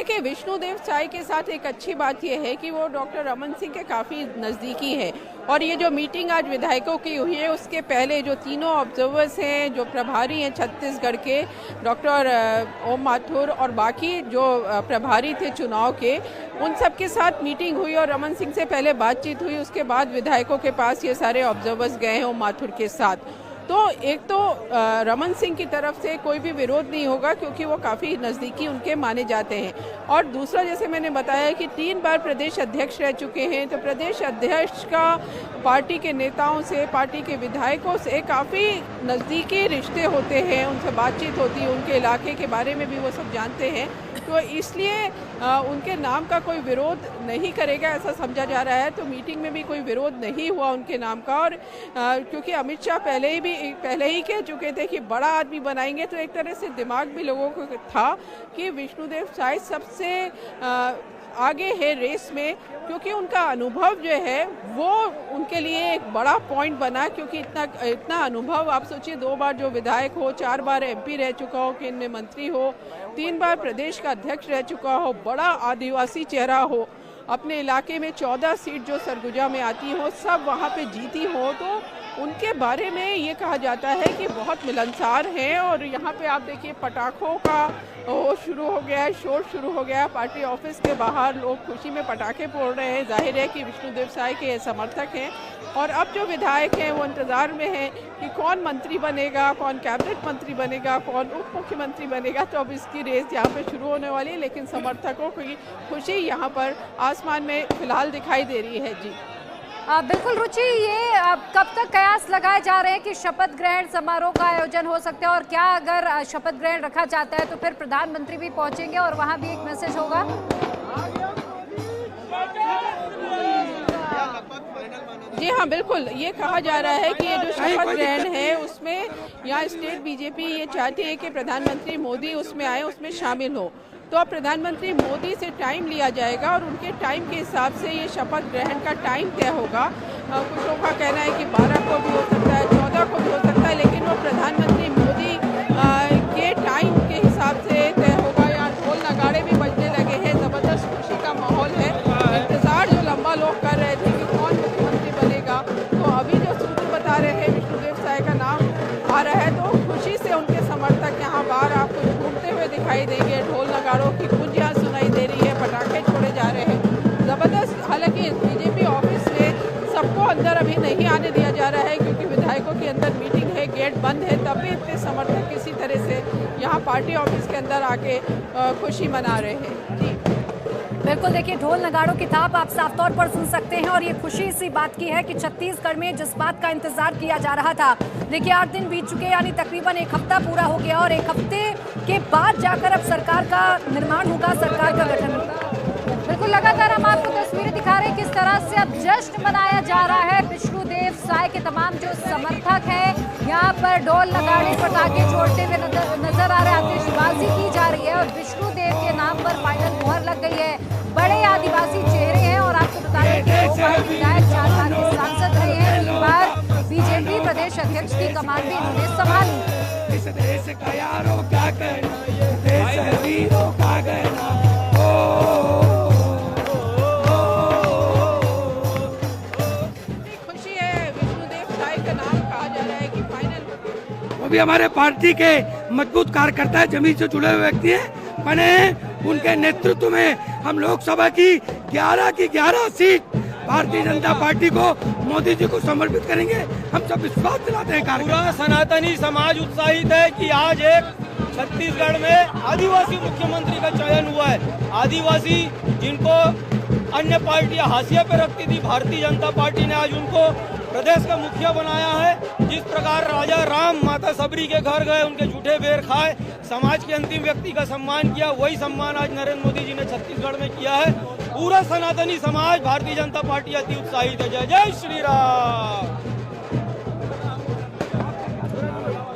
देखिए, विष्णुदेव साय के साथ एक अच्छी बात यह है कि वो डॉक्टर रमन सिंह के काफ़ी नज़दीकी है। और ये जो मीटिंग आज विधायकों की हुई है, उसके पहले जो तीनों ऑब्जर्वर्स हैं, जो प्रभारी हैं छत्तीसगढ़ के, डॉक्टर ओम माथुर और बाकी जो प्रभारी थे चुनाव के, उन सब के साथ मीटिंग हुई और रमन सिंह से पहले बातचीत हुई। उसके बाद विधायकों के पास ये सारे ऑब्जर्वर्स गए हैं ओम माथुर के साथ। तो एक तो रमन सिंह की तरफ से कोई भी विरोध नहीं होगा, क्योंकि वो काफ़ी नज़दीकी उनके माने जाते हैं। और दूसरा, जैसे मैंने बताया कि 3 बार प्रदेश अध्यक्ष रह चुके हैं, तो प्रदेश अध्यक्ष का पार्टी के नेताओं से, पार्टी के विधायकों से काफ़ी नज़दीकी रिश्ते होते हैं, उनसे बातचीत होती है, उनके इलाके के बारे में भी वो सब जानते हैं। तो इसलिए उनके नाम का कोई विरोध नहीं करेगा, ऐसा समझा जा रहा है। तो मीटिंग में भी कोई विरोध नहीं हुआ उनके नाम का। और क्योंकि अमित शाह पहले ही कह चुके थे कि बड़ा आदमी बनाएंगे, तो एक तरह से दिमाग भी लोगों को था कि विष्णुदेव साय सबसे आगे है रेस में, क्योंकि उनका अनुभव जो है वो उनके लिए एक बड़ा पॉइंट बना। क्योंकि इतना अनुभव, आप सोचिए, 2 बार जो विधायक हो, 4 बार MP रह चुका हो, केंद्रीय मंत्री हो, 3 बार प्रदेश का अध्यक्ष रह चुका हो, बड़ा आदिवासी चेहरा हो, अपने इलाके में 14 सीट जो सरगुजा में आती हो सब वहाँ पे जीती हो, तो उनके बारे में ये कहा जाता है कि बहुत मिलनसार हैं। और यहाँ पे आप देखिए, पटाखों का वो शुरू हो गया है, शोर शुरू हो गया है। पार्टी ऑफिस के बाहर लोग खुशी में पटाखे फोड़ रहे हैं। जाहिर है कि विष्णुदेव साय के समर्थक हैं। और अब जो विधायक हैं वो इंतज़ार में हैं कि कौन मंत्री बनेगा, कौन कैबिनेट मंत्री बनेगा, कौन उप मुख्यमंत्री बनेगा। तो अब इसकी रेस यहाँ पे शुरू होने वाली है, लेकिन समर्थकों की खुशी यहाँ पर आसमान में फिलहाल दिखाई दे रही है। जी बिल्कुल रुचि, ये कब तक कयास लगाए जा रहे हैं कि शपथ ग्रहण समारोह का आयोजन हो सकता है, और क्या अगर शपथ ग्रहण रखा जाता है तो फिर प्रधानमंत्री भी पहुंचेंगे और वहां भी एक मैसेज होगा? जी हाँ, बिल्कुल। ये कहा जा रहा है कि ये जो शपथ ग्रहण है उसमें यहाँ स्टेट बीजेपी ये चाहती है कि प्रधानमंत्री मोदी उसमें आए, उसमें शामिल हो। तो अब प्रधानमंत्री मोदी से टाइम लिया जाएगा और उनके टाइम के हिसाब से ये शपथ ग्रहण का टाइम तय होगा। कुछ लोगों का कहना है कि 12 को भी हो सकता है, 14 को भी हो सकता है, लेकिन वो प्रधानमंत्री मोदी के टाइम के हिसाब से तय होगा। यहाँ ढोल नगाड़े भी बजने लगे हैं, ज़बरदस्त खुशी का माहौल है। इंतज़ार जो लंबा लोग कर रहे थे कि कौन मुख्यमंत्री बनेगा, तो अभी जो सूत्र बता रहे हैं विष्णुदेव साय का नाम आ रहा है, तो खुशी से उनके समर्थक यहाँ बाहर आपको घूमते हुए दिखाई देंगे। ढोल नगाड़ों की गूंज यहाँ सुनाई दे रही है, पटाखे छोड़े जा रहे हैं, ज़बरदस्त। हालांकि बीजेपी ऑफिस में सबको अंदर अभी नहीं आने दिया जा रहा है, क्योंकि विधायकों की अंदर मीटिंग है, गेट बंद है, तब भी इतने समर्थक किसी तरह से यहाँ पार्टी ऑफिस के अंदर आके खुशी मना रहे हैं। जी बिल्कुल, देखिए, ढोल नगाड़ों की थाप आप साफ तौर पर सुन सकते हैं। और ये खुशी इसी बात की है कि छत्तीसगढ़ में जिस बात का इंतजार किया जा रहा था, देखिए 8 दिन बीत चुके, यानी तकरीबन 1 हफ्ता पूरा हो गया, और 1 हफ्ते के बाद जाकर अब सरकार का निर्माण होगा, सरकार का गठन होगा। बिल्कुल, लगातार हम आपको तस्वीरें दिखा रहे हैं किस तरह से अब जश्न मनाया जा रहा है। विष्णुदेव साय के तमाम जो समर्थक हैं यहाँ पर ढोल नगाड़े पटाखे छोड़ते हुए नजर आ रहे हैं, आतिशबाजी की जा रही है और विष्णुदेव के नाम पर फाइनल मुहर लग गई है। बड़े आदिवासी चेहरे हैं, और आपको बता दें कि 2 बार विधायक, 4 बार के सांसद रहे हैं, 3 बार बीजेपी प्रदेश अध्यक्ष की कमान भी इन्होंने संभाली। इस देश का यारों क्या कहना, देश वीरों का कहना। खुशी है, विष्णुदेव साय का नाम कहा जा रहा है कि फाइनल। वो भी हमारे पार्टी के मजबूत कार्यकर्ता है, जमीन से जुड़े हुए व्यक्ति हैं, बने उनके नेतृत्व में हम लोकसभा की 11 की 11 सीट भारतीय जनता पार्टी को मोदी जी को समर्पित करेंगे। हम सब विश्वास दिलाते हैं। पूरा सनातनी समाज उत्साहित है कि आज एक छत्तीसगढ़ में आदिवासी मुख्यमंत्री का चयन हुआ है। आदिवासी जिनको अन्य पार्टियां हाशिए पे रखती थी, भारतीय जनता पार्टी ने आज उनको प्रदेश का मुखिया बनाया है। जिस प्रकार राजा राम माता सबरी के घर गए, उनके जूठे बेर खाए, समाज के अंतिम व्यक्ति का सम्मान किया, वही सम्मान आज नरेंद्र मोदी जी ने छत्तीसगढ़ में किया है। पूरा सनातनी समाज भारतीय जनता पार्टी अति उत्साहित है। जय जय श्री राम।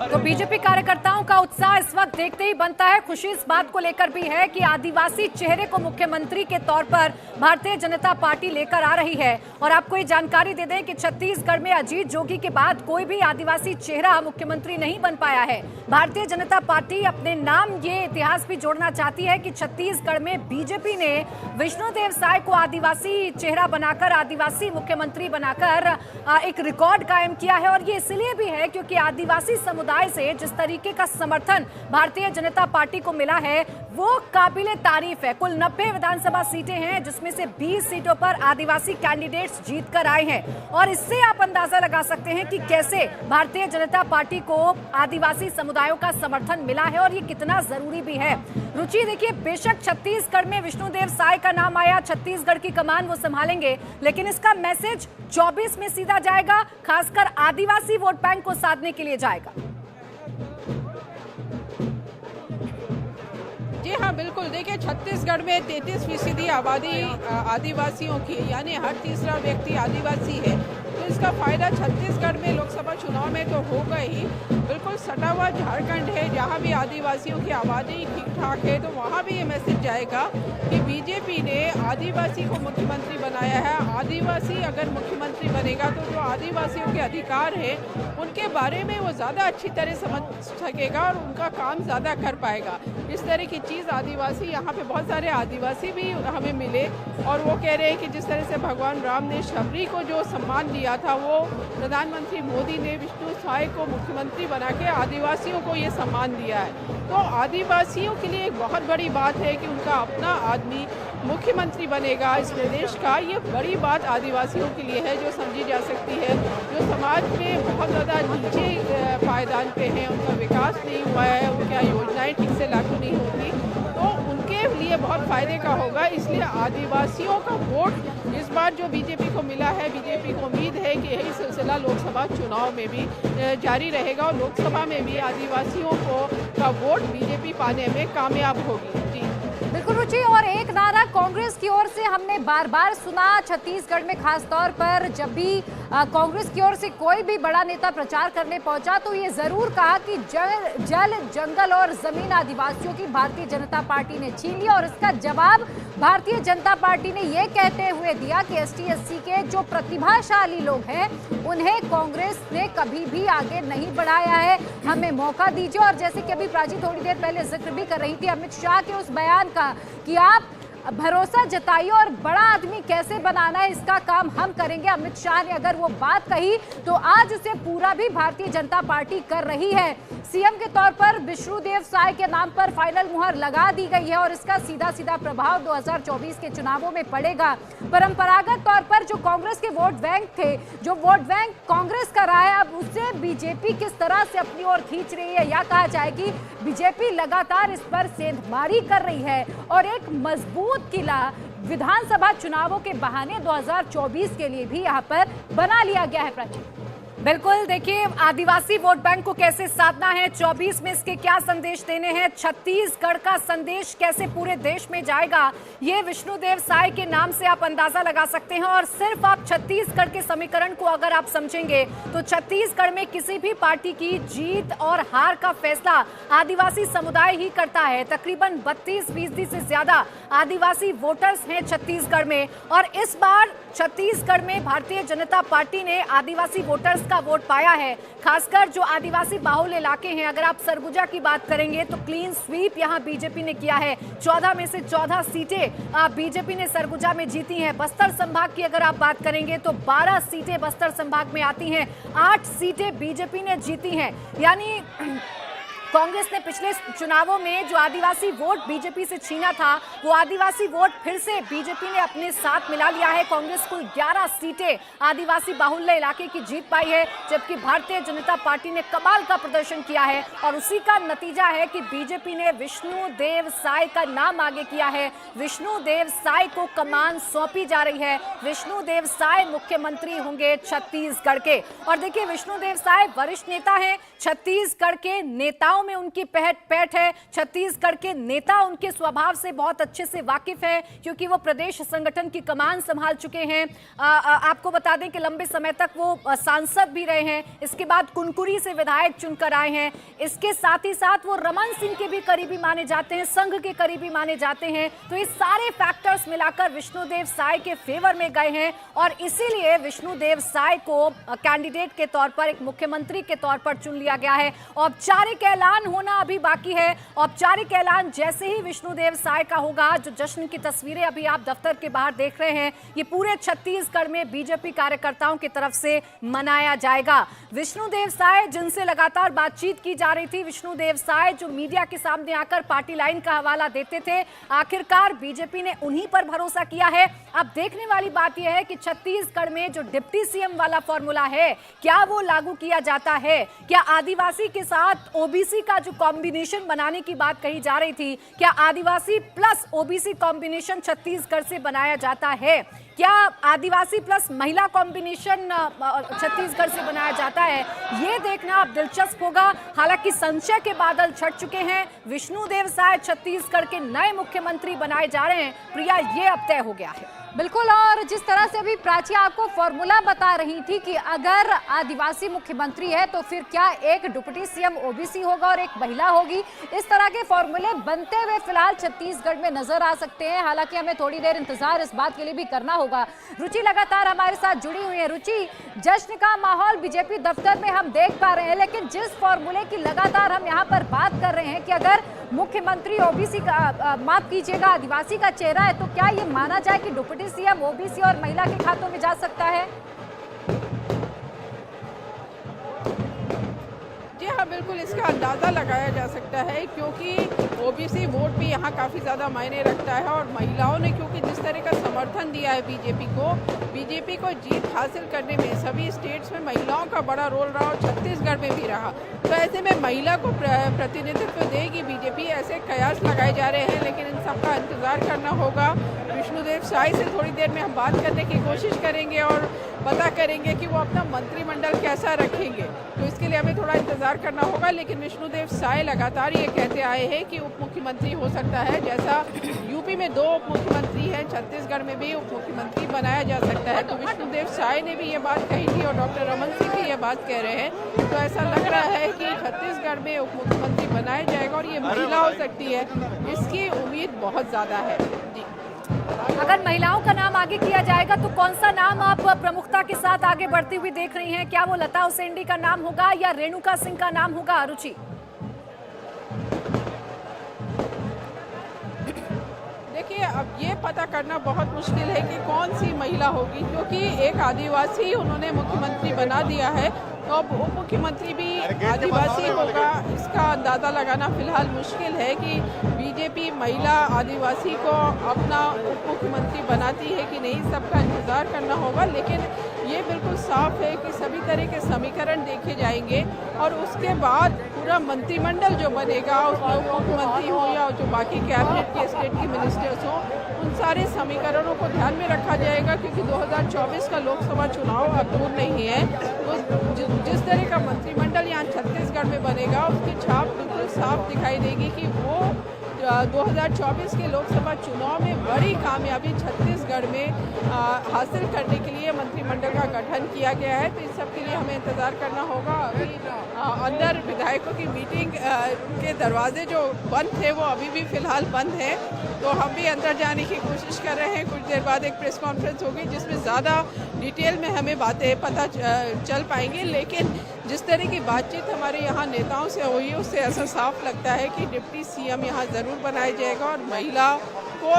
तो बीजेपी कार्यकर्ताओं का उत्साह इस वक्त देखते ही बनता है। खुशी इस बात को लेकर भी है कि आदिवासी चेहरे को मुख्यमंत्री के तौर पर भारतीय जनता पार्टी लेकर आ रही है। और आपको ये जानकारी दे दें कि छत्तीसगढ़ में अजीत जोगी के बाद कोई भी आदिवासी चेहरा मुख्यमंत्री नहीं बन पाया है। भारतीय जनता पार्टी अपने नाम ये इतिहास भी जोड़ना चाहती है कि छत्तीसगढ़ में बीजेपी ने विष्णुदेव साय को आदिवासी चेहरा बनाकर, आदिवासी मुख्यमंत्री बनाकर एक रिकॉर्ड कायम किया है। और ये इसलिए भी है क्योंकि आदिवासी समुदाय से जिस तरीके का समर्थन भारतीय जनता पार्टी को मिला है वो काबिले तारीफ है। कुल 90 विधानसभा सीटें हैं जिसमें से 20 सीटों पर आदिवासी कैंडिडेट्स जीत कर आए हैं। और इससे आप अंदाजा लगा सकते हैं कि कैसे भारतीय जनता पार्टी को आदिवासी समुदायों का समर्थन मिला है और ये कितना जरूरी भी है। रुचि देखिए, बेशक छत्तीसगढ़ में विष्णुदेव साय का नाम आया, छत्तीसगढ़ की कमान वो संभालेंगे, लेकिन इसका मैसेज 24 में सीधा जाएगा, खासकर आदिवासी वोट बैंक को साधने के लिए जाएगा। जी हाँ, बिल्कुल। देखिए, छत्तीसगढ़ में 33% आबादी आदिवासियों की, यानी हर तीसरा व्यक्ति आदिवासी है। तो इसका फायदा छत्तीसगढ़ में लोकसभा चुनाव में तो होगा ही। बिल्कुल सटा हुआ झारखंड है जहाँ भी आदिवासियों की आबादी ठीक ठाक है, तो वहाँ भी ये मैसेज जाएगा कि बीजेपी ने आदिवासी को मुख्यमंत्री बनाया है। आदिवासी अगर मुख्यमंत्री बनेगा तो जो आदिवासियों के अधिकार है उनके बारे में वो ज़्यादा अच्छी तरह समझ सकेगा और उनका काम ज़्यादा कर पाएगा। इस तरह की चीज़ आदिवासी, यहाँ पे बहुत सारे आदिवासी भी हमें मिले और वो कह रहे हैं कि जिस तरह से भगवान राम ने शबरी को जो सम्मान दिया था, वो प्रधानमंत्री मोदी ने विष्णु साय को मुख्यमंत्री बना के आदिवासियों को ये सम्मान दिया है। तो आदिवासियों के लिए एक बहुत बड़ी बात है कि उनका अपना आदमी मुख्यमंत्री बनेगा इस प्रदेश का। ये बड़ी बात आदिवासियों के लिए है जो समझी जा सकती है, जो समाज में बहुत ज़्यादा नीचे पायदान पे हैं, उनका विकास नहीं हुआ है, उनकी योजनाएं ठीक से लागू नहीं होती, तो उनके लिए बहुत फ़ायदे का होगा। इसलिए आदिवासियों का वोट इस बार जो बीजेपी को मिला है, बीजेपी को उम्मीद है कि यही सिलसिला लोकसभा चुनाव में भी जारी रहेगा और लोकसभा में भी आदिवासियों का वोट बीजेपी पाने में कामयाब होगी। जी बिल्कुल रुचि, और एक नारा कांग्रेस की ओर से हमने बार बार सुना छत्तीसगढ़ में, खास तौर पर जब भी कांग्रेस की ओर से कोई भी बड़ा नेता प्रचार करने पहुंचा तो ये जरूर कहा कि जल जंगल और जमीन आदिवासियों की भारतीय जनता पार्टी ने छीन लिया। और इसका जवाब भारतीय जनता पार्टी ने ये कहते हुए दिया कि ST/SC के जो प्रतिभाशाली लोग हैं उन्हें कांग्रेस ने कभी भी आगे नहीं बढ़ाया है, हमें मौका दीजिए। और जैसे कि अभी प्राची थोड़ी देर पहले जिक्र भी कर रही थी अमित शाह के उस बयान का कि आप भरोसा जताइए और बड़ा आदमी कैसे बनाना है इसका काम हम करेंगे। अमित शाह ने अगर वो बात कही तो आज उसे पूरा भी भारतीय जनता पार्टी कर रही है। सीएम के तौर पर विष्णुदेव साय के नाम पर फाइनल मुहर लगा दी गई है और इसका सीधा सीधा प्रभाव 2024 के चुनावों में पड़ेगा। परंपरागत तौर पर जो कांग्रेस के वोट बैंक थे, जो वोट बैंक कांग्रेस का रहा है, अब उसे बीजेपी किस तरह से अपनी ओर खींच रही है, या कहा जाए कि बीजेपी लगातार इस पर सेंधमारी कर रही है और एक मजबूत किला विधानसभा चुनावों के बहाने 2024 के लिए भी यहां पर बना लिया गया है। प्राची, बिल्कुल देखिए, आदिवासी वोट बैंक को कैसे साधना है, 24 में इसके क्या संदेश देने हैं, छत्तीसगढ़ का संदेश कैसे पूरे देश में जाएगा, ये विष्णुदेव साय के नाम से आप अंदाजा लगा सकते हैं। और सिर्फ आप छत्तीसगढ़ के समीकरण को अगर आप समझेंगे तो छत्तीसगढ़ में किसी भी पार्टी की जीत और हार का फैसला आदिवासी समुदाय ही करता है। तकरीबन 32% से ज्यादा आदिवासी वोटर्स हैं छत्तीसगढ़ में और इस बार छत्तीसगढ़ में भारतीय जनता पार्टी ने आदिवासी वोटर्स का वोट पाया है, खासकर जो आदिवासी बाहुल इलाके हैं। अगर आप सरगुजा की बात करेंगे तो क्लीन स्वीप यहां बीजेपी ने किया है, 14 में से 14 सीटें बीजेपी ने सरगुजा में जीती हैं। बस्तर संभाग की अगर आप बात करेंगे तो 12 सीटें बस्तर संभाग में आती हैं, 8 सीटें बीजेपी ने जीती हैं। यानी कांग्रेस ने पिछले चुनावों में जो आदिवासी वोट बीजेपी से छीना था वो आदिवासी वोट फिर से बीजेपी ने अपने साथ मिला लिया है। कांग्रेस कुल 11 सीटें आदिवासी बाहुल्य इलाके की जीत पाई है, जबकि भारतीय जनता पार्टी ने कमाल का प्रदर्शन किया है और उसी का नतीजा है कि बीजेपी ने विष्णुदेव साय का नाम आगे किया है। विष्णुदेव साय को कमान सौंपी जा रही है। विष्णुदेव साय मुख्यमंत्री होंगे छत्तीसगढ़ के। और देखिए, विष्णुदेव साय वरिष्ठ नेता हैं, छत्तीसगढ़ के नेताओं में उनकी पैठ है। छत्तीसगढ़ के नेता उनके स्वभाव से बहुत अच्छे से वाकिफ है, क्योंकि वो प्रदेश संगठन की कमान संभाल चुके हैं। आपको बता दें कि लंबे समय तक वो सांसद भी रहे हैं, इसके बाद कुनकुरी से विधायक चुनकर आए हैं। इसके साथ ही साथ वो रमन सिंह के भी करीबी माने जाते हैं, संघ के करीबी माने जाते हैं। तो ये सारे फैक्टर्स मिलाकर विष्णुदेव साय के फेवर में गए हैं और इसीलिए विष्णुदेव साय को कैंडिडेट के तौर पर, एक मुख्यमंत्री के तौर पर चुन लिया गया है। औपचारिक ऐलान होना अभी बाकी है। औपचारिक ऐलान जैसे ही विष्णुदेव साय का होगा, जो जश्न की तस्वीरें अभी आप दफ्तर के बाहर देख रहे हैं, ये पूरे छत्तीसगढ़ में बीजेपी कार्यकर्ताओं की तरफ से मनाया जाएगा। विष्णुदेव साय जिनसे लगातार बातचीत की जा रही थी, विष्णुदेव साय जो मीडिया के सामने आकर पार्टी लाइन का हवाला देते थे, आखिरकार बीजेपी ने उन्हीं पर भरोसा किया है। अब देखने वाली बात यह है कि छत्तीसगढ़ में जो डिप्टी सीएम वाला फॉर्मूला है, क्या वो लागू किया जाता है? क्या आदिवासी के साथ ओबीसी का जो कॉम्बिनेशन बनाने की बात कही जा रही थी, क्या आदिवासी प्लस ओबीसी कॉम्बिनेशन छत्तीसगढ़ से बनाया जाता है? क्या आदिवासी प्लस महिला कॉम्बिनेशन छत्तीसगढ़ से बनाया जाता है? ये देखना अब दिलचस्प होगा। हालांकि संशय के बादल छट चुके हैं। विष्णुदेव साय छत्तीसगढ़ के नए मुख्यमंत्री बनाए जा रहे हैं। प्रिया, ये अब तय हो गया है। बिल्कुल, और जिस तरह से अभी प्राची आपको फॉर्मूला बता रही थी कि अगर आदिवासी मुख्यमंत्री है तो फिर क्या एक डिप्टी सीएम ओबीसी होगा और एक महिला होगी, इस तरह के फॉर्मूले बनते हुए फिलहाल छत्तीसगढ़ में नजर आ सकते हैं। हालांकि हमें थोड़ी देर इंतजार इस बात के लिए भी करना होगा। रुचि लगातार हमारे साथ जुड़ी हुई है। रुचि, जश्न का माहौल बीजेपी दफ्तर में हम देख पा रहे हैं, लेकिन जिस फॉर्मूले की लगातार हम यहाँ पर बात कर रहे हैं कि अगर मुख्यमंत्री ओबीसी का, माफ कीजिएगा, आदिवासी का चेहरा है, तो क्या ये माना जाए कि डिप्टी सीएम ओबीसी और महिला के खातों में जा सकता है? जी हाँ, बिल्कुल इसका अंदाज़ा लगाया जा सकता है, क्योंकि ओबीसी वोट भी यहाँ काफ़ी ज़्यादा मायने रखता है और महिलाओं ने क्योंकि जिस तरह का समर्थन दिया है बीजेपी को जीत हासिल करने में सभी स्टेट्स में महिलाओं का बड़ा रोल रहा और छत्तीसगढ़ में भी रहा। तो ऐसे में महिला को प्रतिनिधित्व देगी बीजेपी, ऐसे कयास लगाए जा रहे हैं। लेकिन इन सबका इंतज़ार करना होगा। विष्णुदेव साय से थोड़ी देर में हम बात करने की कोशिश करेंगे और पता करेंगे कि वो अपना मंत्रिमंडल कैसा रखेंगे, तो इसके लिए हमें थोड़ा इंतजार करना होगा। लेकिन विष्णुदेव साय लगातार ये कहते आए हैं कि उप मुख्यमंत्री हो सकता है, जैसा यूपी में 2 उप मुख्यमंत्री हैं, छत्तीसगढ़ में भी उप मुख्यमंत्री बनाया जा सकता है। तो विष्णुदेव साय ने भी ये बात कही थी और डॉक्टर रमन सिंह भी ये बात कह रहे हैं। तो ऐसा लग रहा है कि छत्तीसगढ़ में उप मुख्यमंत्री बनाया जाएगा और ये महिला हो सकती है, इसकी उम्मीद बहुत ज़्यादा है। जी, अगर महिलाओं का नाम आगे किया जाएगा तो कौन सा नाम आप प्रमुखता के साथ आगे बढ़ती हुई देख रही हैं? क्या वो लता उसेंडी का नाम होगा या रेणुका सिंह का नाम होगा? रुचि, देखिए, अब ये पता करना बहुत मुश्किल है कि कौन सी महिला होगी, क्योंकि एक आदिवासी उन्होंने मुख्यमंत्री बना दिया है, तो अब उप मुख्यमंत्री भी आदिवासी होगा। इसका अंदाज़ा लगाना फिलहाल मुश्किल है कि बीजेपी महिला आदिवासी को अपना उप मुख्यमंत्री बनाती है कि नहीं, सबका इंतज़ार करना होगा। लेकिन ये बिल्कुल साफ है कि सभी तरह के समीकरण देखे जाएंगे और उसके बाद पूरा मंत्रिमंडल जो बनेगा, उसमें उप मुख्यमंत्री हो या जो बाकी कैबिनेट के स्टेट की मिनिस्टर्स हों, उन सारे समीकरणों को ध्यान में रखा जाएगा, क्योंकि 2024 का लोकसभा चुनाव अब दूर नहीं है। तो जिस तरह का मंत्रिमंडल यहाँ छत्तीसगढ़ में बनेगा, उसकी छाप बिल्कुल साफ दिखाई देगी कि वो 2024 के लोकसभा चुनाव में बड़ी कामयाबी छत्तीसगढ़ में हासिल करने के लिए मंत्रिमंडल का गठन किया गया है। तो इस सब के लिए हमें इंतज़ार करना होगा। अभी अंदर विधायकों की मीटिंग के दरवाजे जो बंद थे वो अभी भी फ़िलहाल बंद हैं, तो हम भी अंदर जाने की कोशिश कर रहे हैं। कुछ देर बाद एक प्रेस कॉन्फ्रेंस होगी जिसमें ज़्यादा डिटेल में हमें बातें पता चल पाएंगी। लेकिन जिस तरह की बातचीत हमारे यहाँ नेताओं से हुई है, उससे ऐसा साफ लगता है कि डिप्टी सीएम यहाँ ज़रूर बनाया जाएगा और महिला को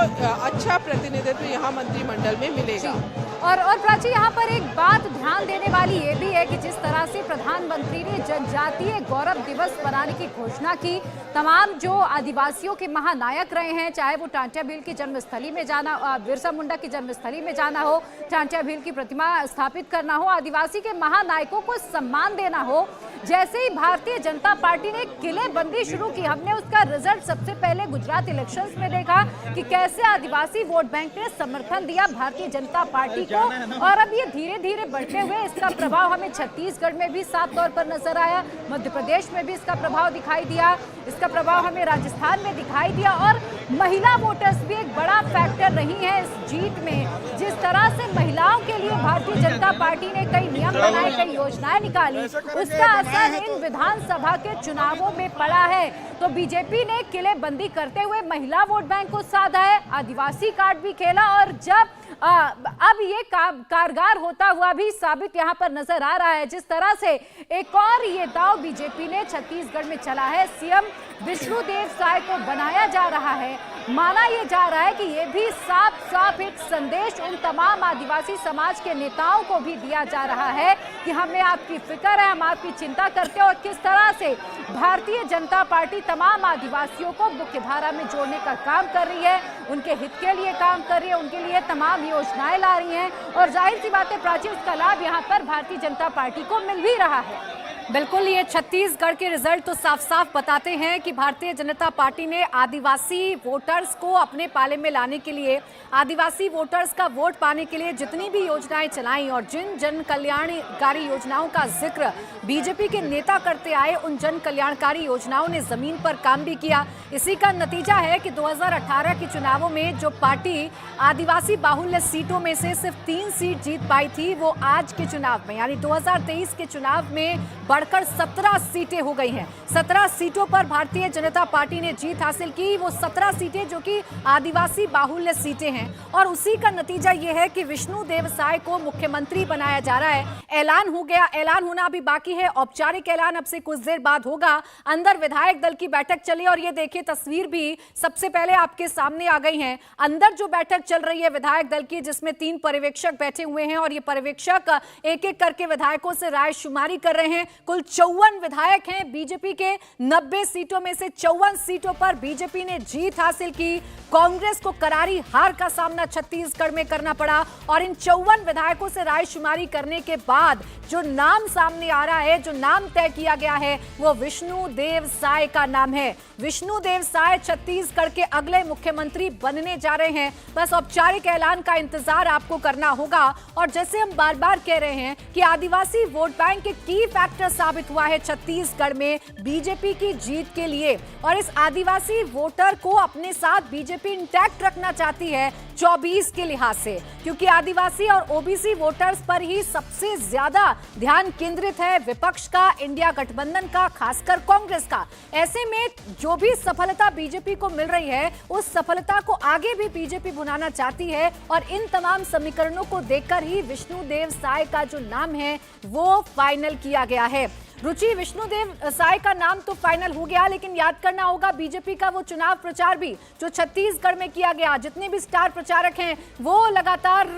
अच्छा प्रतिनिधित्व यहाँ मंत्रिमंडल में मिलेगा। और प्राची, यहाँ पर एक बात ध्यान देने वाली ये भी है कि जिस तरह से प्रधानमंत्री ने जनजातीय गौरव दिवस मनाने की घोषणा की, तमाम जो आदिवासियों के महानायक रहे हैं, चाहे वो टांटिया भील की जन्मस्थली में जाना, बिरसा मुंडा की जन्मस्थली में जाना हो, टांटिया भील की प्रतिमा स्थापित करना हो, आदिवासी के महानायकों को सम्मान देना हो, जैसे ही भारतीय जनता पार्टी ने किलेबंदी शुरू की, हमने उसका रिजल्ट सबसे पहले गुजरात इलेक्शंस में देखा कि कैसे आदिवासी वोट बैंक ने समर्थन दिया भारतीय जनता पार्टी को, और अब ये धीरे धीरे बढ़ते हुए इसका प्रभाव हमें छत्तीसगढ़ में भी साफ तौर पर नजर आया, मध्य प्रदेश में भी इसका प्रभाव दिखाई दिया, इसका प्रभाव हमें राजस्थान में दिखाई दिया। और महिला वोटर्स भी एक बड़ा फैक्टर रही है इस जीत में। जिस तरह से महिलाओं के लिए भारतीय जनता पार्टी ने कई नियम बनाए, कई योजनाएं निकाली, उसका असर इन विधानसभा के चुनावों में पड़ा है। तो बीजेपी ने किलेबंदी करते हुए महिला वोट बैंक को साधा है, आदिवासी कार्ड भी खेला, और जब अब ये कारगर होता हुआ भी साबित यहाँ पर नजर आ रहा है। जिस तरह से एक और ये दांव बीजेपी ने छत्तीसगढ़ में चला है, सीएम विष्णुदेव साय को बनाया जा रहा है, माना यह जा रहा है कि ये भी साफ साफ एक संदेश उन तमाम आदिवासी समाज के नेताओं को भी दिया जा रहा है कि हमें आपकी फिक्र है, हम आपकी चिंता करते हैं, और किस तरह से भारतीय जनता पार्टी तमाम आदिवासियों को मुख्यधारा में जोड़ने का काम कर रही है, उनके हित के लिए काम कर रही है, उनके लिए तमाम योजनाएं ला रही हैं, और जाहिर सी बात है प्राची, उसका लाभ यहाँ पर भारतीय जनता पार्टी को मिल भी रहा है। बिल्कुल, ये छत्तीसगढ़ के रिजल्ट तो साफ साफ बताते हैं कि भारतीय जनता पार्टी ने आदिवासी वोटर्स को अपने पाले में लाने के लिए, आदिवासी वोटर्स का वोट पाने के लिए जितनी भी योजनाएं चलाई, और जिन जन कल्याणकारी योजनाओं का जिक्र बीजेपी के नेता करते आए, उन जन कल्याणकारी योजनाओं ने जमीन पर काम भी किया। इसी का नतीजा है कि 2018 के चुनावों में जो पार्टी आदिवासी बाहुल्य सीटों में से सिर्फ 3 सीट जीत पाई थी, वो आज के चुनाव में यानी 2023 के चुनाव में बढ़कर 17 सीटें हो गई हैं। 17 सीटों पर भारतीय जनता पार्टी ने जीत हासिल की, वो 17 सीटें जो कि आदिवासी बाहुल्य सीटें हैं, और उसी का नतीजा ये है कि विष्णुदेव साय को मुख्यमंत्री बनाया जा रहा है। ऐलान हो गया, ऐलान होना अभी बाकी है, औपचारिक ऐलान अब से कुछ देर बाद होगा। अंदर विधायक दल की बैठक चली, और ये देखिए तस्वीर भी सबसे पहले आपके सामने आ गई है। अंदर जो बैठक चल रही है विधायक दल की, जिसमें 3 पर्यवेक्षक बैठे हुए हैं, और ये पर्यवेक्षक एक एक करके विधायकों से राय शुमारी कर रहे हैं। कुल 54 विधायक हैं बीजेपी के, 90 सीटों में से 54 सीटों पर बीजेपी ने जीत हासिल की। कांग्रेस को करारी हार का सामना छत्तीसगढ़ में करना पड़ा, और इन 54 विधायकों से राय शुमारी करने के बाद जो नाम सामने आ रहा है, जो नाम तय किया गया है, वो विष्णुदेव साय का नाम है। विष्णुदेव साय छत्तीसगढ़ के अगले मुख्यमंत्री बनने जा रहे हैं। बस औपचारिक ऐलान का इंतजार आपको करना होगा। और जैसे हम बार बार कह रहे हैं कि आदिवासी वोट बैंक एक की फैक्टर साबित हुआ है छत्तीसगढ़ में बीजेपी की जीत के लिए, और इस आदिवासी वोटर को अपने साथ बीजेपी इंटैक्ट रखना चाहती है 24 के लिहाज से, क्योंकि आदिवासी और ओबीसी वोटर्स पर ही सबसे ज्यादा ध्यान केंद्रित है विपक्ष का, इंडिया गठबंधन का, खासकर कांग्रेस का। ऐसे में जो भी सफलता बीजेपी को मिल रही है, उस सफलता को आगे भी बीजेपी बुलाना चाहती है, और इन तमाम समीकरणों को देखकर ही विष्णुदेव साय का जो नाम है वो फाइनल किया गया है। रुचि, विष्णुदेव साय का नाम तो फाइनल हो गया, लेकिन याद करना होगा बीजेपी का वो चुनाव प्रचार भी जो छत्तीसगढ़ में किया गया, जितने भी स्टार प्रचारक हैं वो लगातार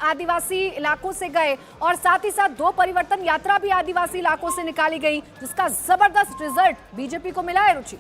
आदिवासी इलाकों से गए, और साथ ही साथ 2 परिवर्तन यात्रा भी आदिवासी इलाकों से निकाली गई, जिसका जबरदस्त रिजल्ट बीजेपी को मिला है। रुचि,